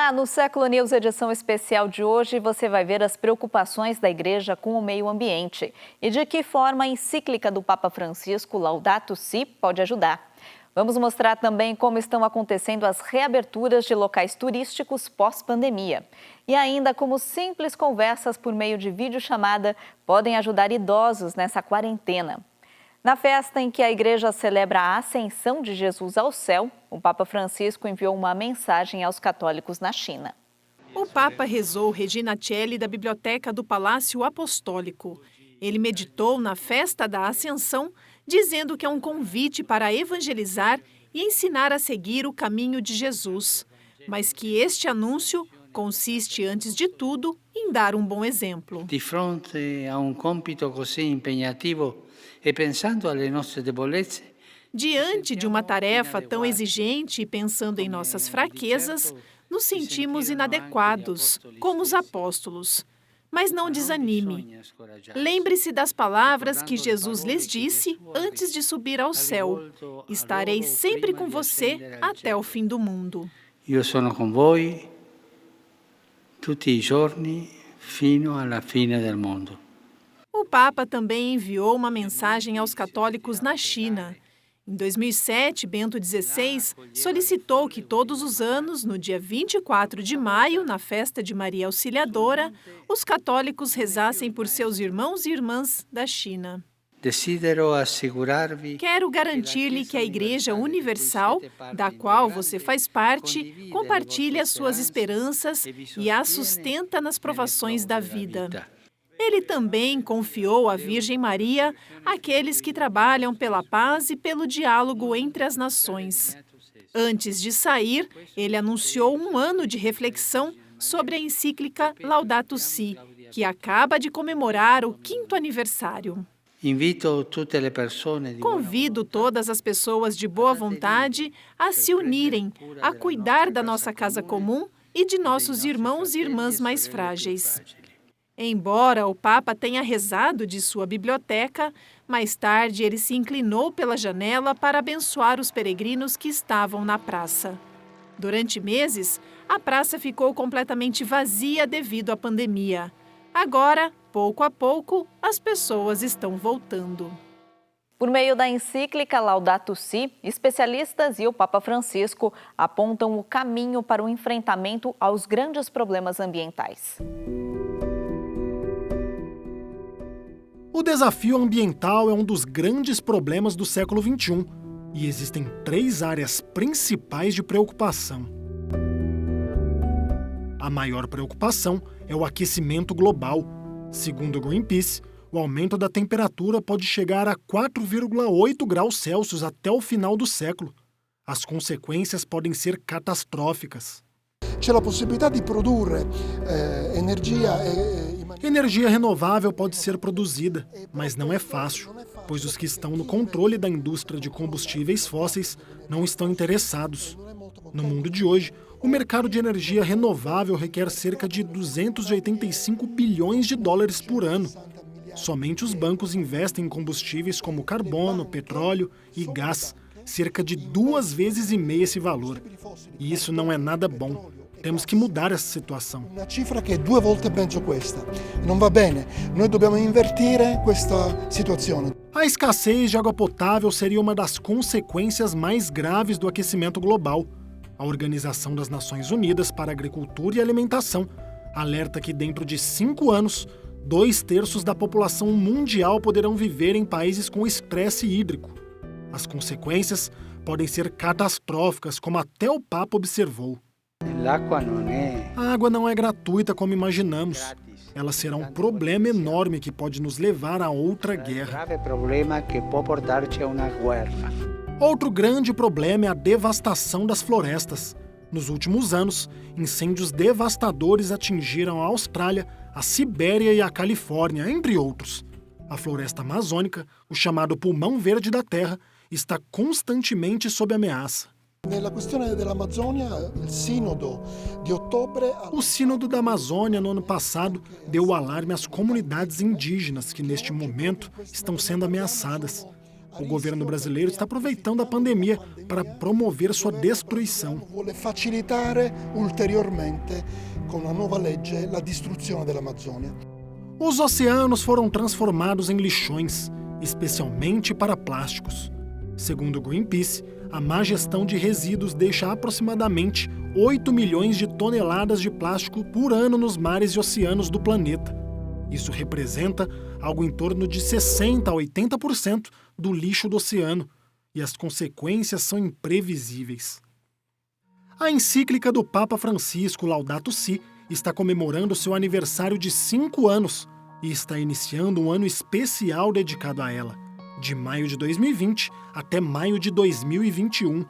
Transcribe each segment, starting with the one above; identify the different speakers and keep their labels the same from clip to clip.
Speaker 1: Olá, no Século News edição especial de hoje você vai ver as preocupações da igreja com o meio ambiente e de que forma a encíclica do Papa Francisco, Laudato Si, pode ajudar. Vamos mostrar também como estão acontecendo as reaberturas de locais turísticos pós-pandemia. E ainda como simples conversas por meio de videochamada podem ajudar idosos nessa quarentena. Na festa em que a igreja celebra a ascensão de Jesus ao céu, o Papa Francisco enviou uma mensagem aos católicos na China.
Speaker 2: O Papa rezou Regina Coeli da Biblioteca do Palácio Apostólico. Ele meditou na festa da Ascensão, dizendo que é um convite para evangelizar e ensinar a seguir o caminho de Jesus, mas que este anúncio consiste, antes de tudo, em dar um bom exemplo.
Speaker 3: Di fronte a um compito così impegnativo e pensando alle nostre debolezze,
Speaker 2: diante de uma tarefa tão exigente e pensando em nossas fraquezas, nos sentimos inadequados, como os apóstolos. Mas não desanime. Lembre-se das palavras que Jesus lhes disse antes de subir ao céu. Estarei sempre com você até o fim do mundo.
Speaker 3: Io sono con voi tutti i giorni fino alla fine del mondo.
Speaker 2: O Papa também enviou uma mensagem aos católicos na China. Em 2007, Bento XVI solicitou que todos os anos, no dia 24 de maio, na festa de Maria Auxiliadora, os católicos rezassem por seus irmãos e irmãs da China. Quero garantir-lhe que a Igreja Universal, da qual você faz parte, compartilha suas esperanças e as sustenta nas provações da vida. Ele também confiou à Virgem Maria aqueles que trabalham pela paz e pelo diálogo entre as nações. Antes de sair, ele anunciou um ano de reflexão sobre a encíclica Laudato Si, que acaba de comemorar o 5º aniversário. Convido todas as pessoas de boa vontade a se unirem, a cuidar da nossa casa comum e de nossos irmãos e irmãs mais frágeis. Embora o Papa tenha rezado de sua biblioteca, mais tarde ele se inclinou pela janela para abençoar os peregrinos que estavam na praça. Durante meses, a praça ficou completamente vazia devido à pandemia. Agora, pouco a pouco, as pessoas estão voltando.
Speaker 1: Por meio da encíclica Laudato Si, especialistas e o Papa Francisco apontam o caminho para o enfrentamento aos grandes problemas ambientais.
Speaker 4: O desafio ambiental é um dos grandes problemas do século XXI e existem 3 áreas principais de preocupação. A maior preocupação é o aquecimento global. Segundo o Greenpeace, o aumento da temperatura pode chegar a 4,8 graus Celsius até o final do século. As consequências podem ser catastróficas.
Speaker 5: C'è la possibilità di produrre energia.
Speaker 4: Energia renovável pode ser produzida, mas não é fácil, pois os que estão no controle da indústria de combustíveis fósseis não estão interessados. No mundo de hoje, o mercado de energia renovável requer cerca de 285 bilhões de dólares por ano. Somente os bancos investem em combustíveis como carbono, petróleo e gás, cerca de 2,5 vezes esse valor. E isso não é nada bom. Temos que mudar essa situação.
Speaker 5: Uma cifra que é 2 volte peggio questa. Não va bene. Nós dobbiamo invertire questa situazione.
Speaker 4: A escassez de água potável seria uma das consequências mais graves do aquecimento global. A Organização das Nações Unidas para a Agricultura e Alimentação alerta que dentro de 5 anos, 2/3 da população mundial poderão viver em países com estresse hídrico. As consequências podem ser catastróficas, como até o Papa observou. A água não é gratuita como imaginamos. Ela será um problema enorme que pode nos levar a outra guerra. Outro grande problema é a devastação das florestas. Nos últimos anos, incêndios devastadores atingiram a Austrália, a Sibéria e a Califórnia, entre outros. A floresta amazônica, o chamado pulmão verde da Terra, está constantemente sob ameaça. O Sínodo da Amazônia, no ano passado, deu o alarme às comunidades indígenas que, neste momento, estão sendo ameaçadas. O governo brasileiro está aproveitando a pandemia para promover sua destruição.
Speaker 5: Vuole facilitare ulteriormente com uma nova lei a destruição da Amazônia.
Speaker 4: Os oceanos foram transformados em lixões, especialmente para plásticos. Segundo o Greenpeace, a má gestão de resíduos deixa aproximadamente 8 milhões de toneladas de plástico por ano nos mares e oceanos do planeta. Isso representa algo em torno de 60% a 80% do lixo do oceano, e as consequências são imprevisíveis. A encíclica do Papa Francisco, Laudato Si, está comemorando seu aniversário de 5 anos e está iniciando um ano especial dedicado a ela, de maio de 2020 até maio de 2021.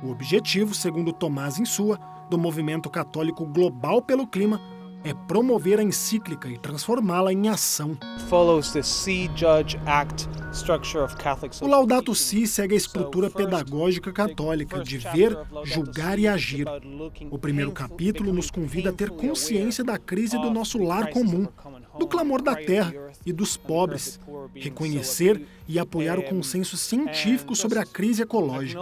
Speaker 4: O objetivo, segundo Tomás Insua, do Movimento Católico Global pelo Clima, é promover a encíclica e transformá-la em ação. O Laudato Si segue a estrutura pedagógica católica de ver, julgar e agir. O primeiro capítulo nos convida a ter consciência da crise do nosso lar comum, do clamor da terra e dos pobres, reconhecer e apoiar o consenso científico sobre a crise ecológica.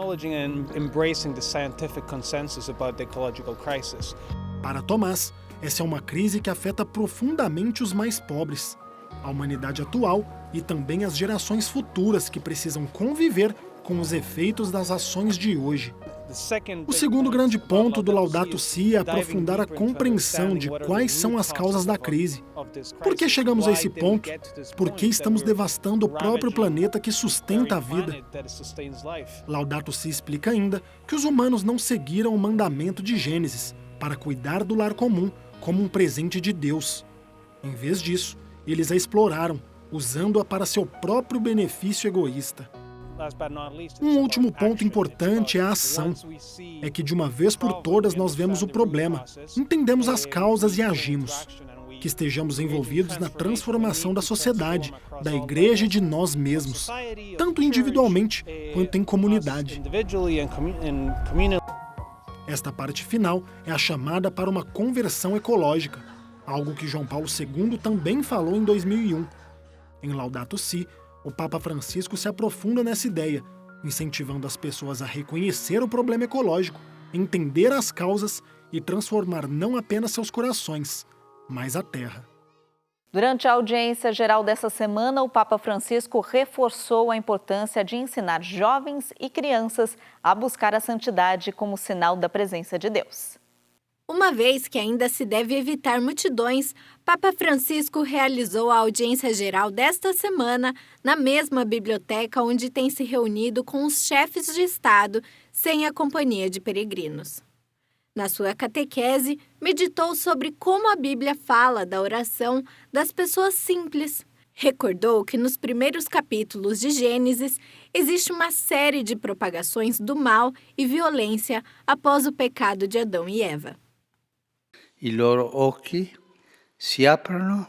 Speaker 4: Para Tomás, essa é uma crise que afeta profundamente os mais pobres, a humanidade atual e também as gerações futuras que precisam conviver com os efeitos das ações de hoje. O segundo grande ponto do Laudato Si é aprofundar a compreensão de quais são as causas da crise. Por que chegamos a esse ponto? Por que estamos devastando o próprio planeta que sustenta a vida? Laudato Si explica ainda que os humanos não seguiram o mandamento de Gênesis para cuidar do lar comum como um presente de Deus. Em vez disso, eles a exploraram, usando-a para seu próprio benefício egoísta. Um último ponto importante é a ação. É que de uma vez por todas nós vemos o problema, entendemos as causas e agimos. Que estejamos envolvidos na transformação da sociedade, da igreja e de nós mesmos, tanto individualmente quanto em comunidade. Esta parte final é a chamada para uma conversão ecológica, algo que João Paulo II também falou em 2001. Em Laudato Si, o Papa Francisco se aprofunda nessa ideia, incentivando as pessoas a reconhecer o problema ecológico, entender as causas e transformar não apenas seus corações, mas a terra.
Speaker 1: Durante a audiência geral dessa semana, o Papa Francisco reforçou a importância de ensinar jovens e crianças a buscar a santidade como sinal da presença de Deus.
Speaker 6: Uma vez que ainda se deve evitar multidões, Papa Francisco realizou a audiência geral desta semana na mesma biblioteca onde tem se reunido com os chefes de Estado sem a companhia de peregrinos. Na sua catequese, meditou sobre como a Bíblia fala da oração das pessoas simples. Recordou que nos primeiros capítulos de Gênesis existe uma série de propagações do mal e violência após o pecado de Adão e Eva.
Speaker 3: I loro occhi si aprono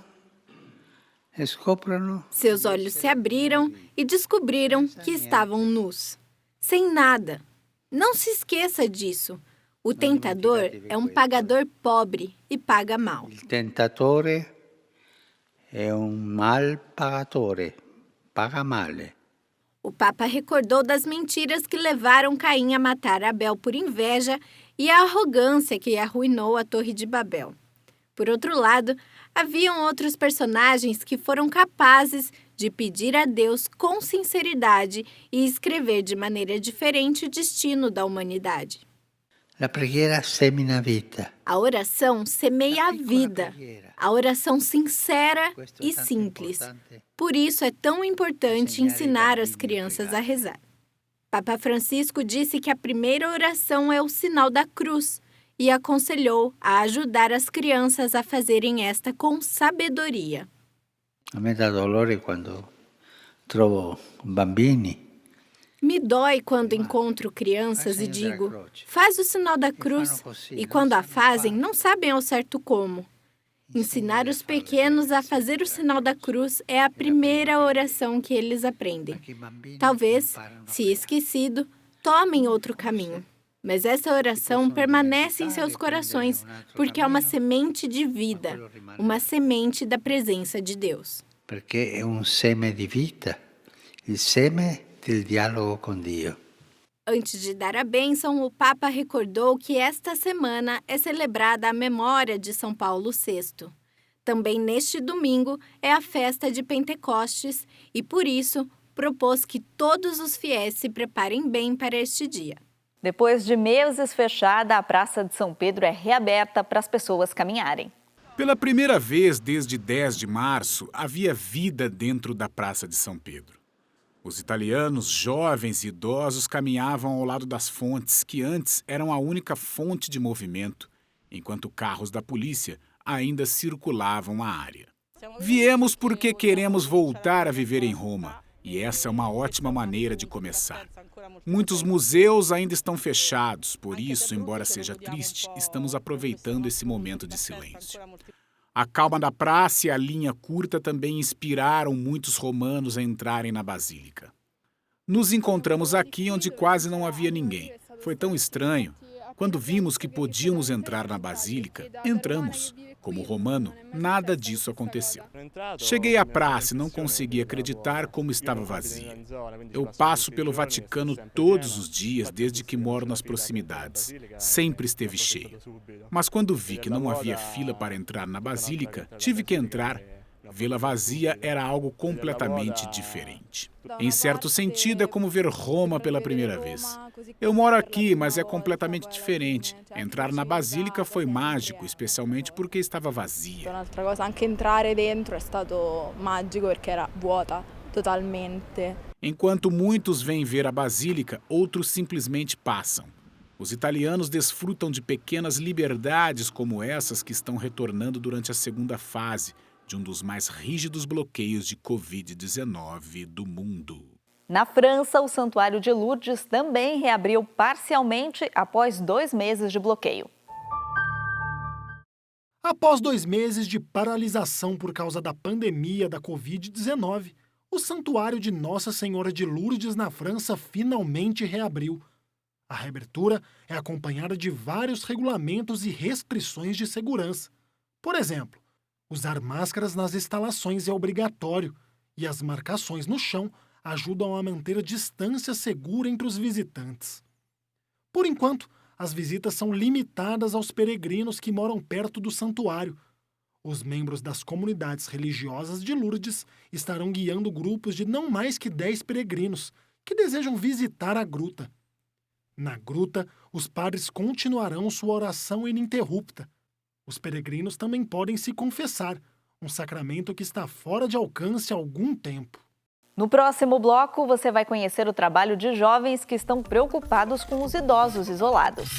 Speaker 3: e scoprono.
Speaker 6: Seus olhos se abriram e descobriram que estavam nus, sem nada. Não se esqueça disso. O tentador é um pagador pobre e paga mal.
Speaker 3: Il tentatore è un mal pagatore, paga male.
Speaker 6: O Papa recordou das mentiras que levaram Caim a matar Abel por inveja e a arrogância que arruinou a Torre de Babel. Por outro lado, haviam outros personagens que foram capazes de pedir a Deus com sinceridade e escrever de maneira diferente o destino da humanidade.
Speaker 3: La preghiera semina vita.
Speaker 6: A oração semeia a vida, a oração sincera e simples. Por isso é tão importante ensinar as crianças a rezar. Papa Francisco disse que a primeira oração é o sinal da cruz e aconselhou a ajudar as crianças a fazerem esta com sabedoria.
Speaker 3: A me dá dolore quando trovo bambini.
Speaker 6: Me dói quando encontro crianças e digo, faz o sinal da cruz, e quando a fazem, não sabem ao certo como. Ensinar os pequenos a fazer o sinal da cruz é a primeira oração que eles aprendem. Talvez, se esquecido, tomem outro caminho. Mas essa oração permanece em seus corações, porque é uma semente de vida, uma semente da presença de Deus.
Speaker 3: Porque é um seme de vida, il seme del dialogo con Dio.
Speaker 6: Antes de dar a bênção, o Papa recordou que esta semana é celebrada a memória de São Paulo VI. Também neste domingo é a festa de Pentecostes e, por isso, propôs que todos os fiéis se preparem bem para este dia.
Speaker 1: Depois de meses fechada, a Praça de São Pedro é reaberta para as pessoas caminharem.
Speaker 7: Pela primeira vez desde 10 de março, havia vida dentro da Praça de São Pedro. Os italianos, jovens e idosos, caminhavam ao lado das fontes, que antes eram a única fonte de movimento, enquanto carros da polícia ainda circulavam a área. Viemos porque queremos voltar a viver em Roma, e essa é uma ótima maneira de começar. Muitos museus ainda estão fechados, por isso, embora seja triste, estamos aproveitando esse momento de silêncio. A calma da praça e a linha curta também inspiraram muitos romanos a entrarem na basílica. Nos encontramos aqui onde quase não havia ninguém. Foi tão estranho. Quando vimos que podíamos entrar na basílica, entramos. Como romano, nada disso aconteceu. Cheguei à praça e não consegui acreditar como estava vazia. Eu passo pelo Vaticano todos os dias desde que moro nas proximidades. Sempre esteve cheio. Mas quando vi que não havia fila para entrar na basílica, tive que entrar. Vê-la vazia era algo completamente diferente. Em certo sentido, é como ver Roma pela primeira vez. Eu moro aqui, mas é completamente diferente. Entrar na basílica foi mágico, especialmente porque estava vazia.
Speaker 8: Un'altra cosa, anche entrare dentro è stato magico perché era vuota totalmente.
Speaker 7: Enquanto muitos vêm ver a basílica, outros simplesmente passam. Os italianos desfrutam de pequenas liberdades como essas que estão retornando durante a segunda fase de um dos mais rígidos bloqueios de Covid-19 do mundo.
Speaker 1: Na França, o Santuário de Lourdes também reabriu parcialmente após 2 meses de bloqueio.
Speaker 4: Após 2 meses de paralisação por causa da pandemia da Covid-19, o Santuário de Nossa Senhora de Lourdes, na França, finalmente reabriu. A reabertura é acompanhada de vários regulamentos e restrições de segurança. Por exemplo, usar máscaras nas instalações é obrigatório e as marcações no chão ajudam a manter a distância segura entre os visitantes. Por enquanto, as visitas são limitadas aos peregrinos que moram perto do santuário. Os membros das comunidades religiosas de Lourdes estarão guiando grupos de não mais que 10 peregrinos que desejam visitar a gruta. Na gruta, os padres continuarão sua oração ininterrupta. Os peregrinos também podem se confessar, um sacramento que está fora de alcance há algum tempo.
Speaker 1: No próximo bloco, você vai conhecer o trabalho de jovens que estão preocupados com os idosos isolados.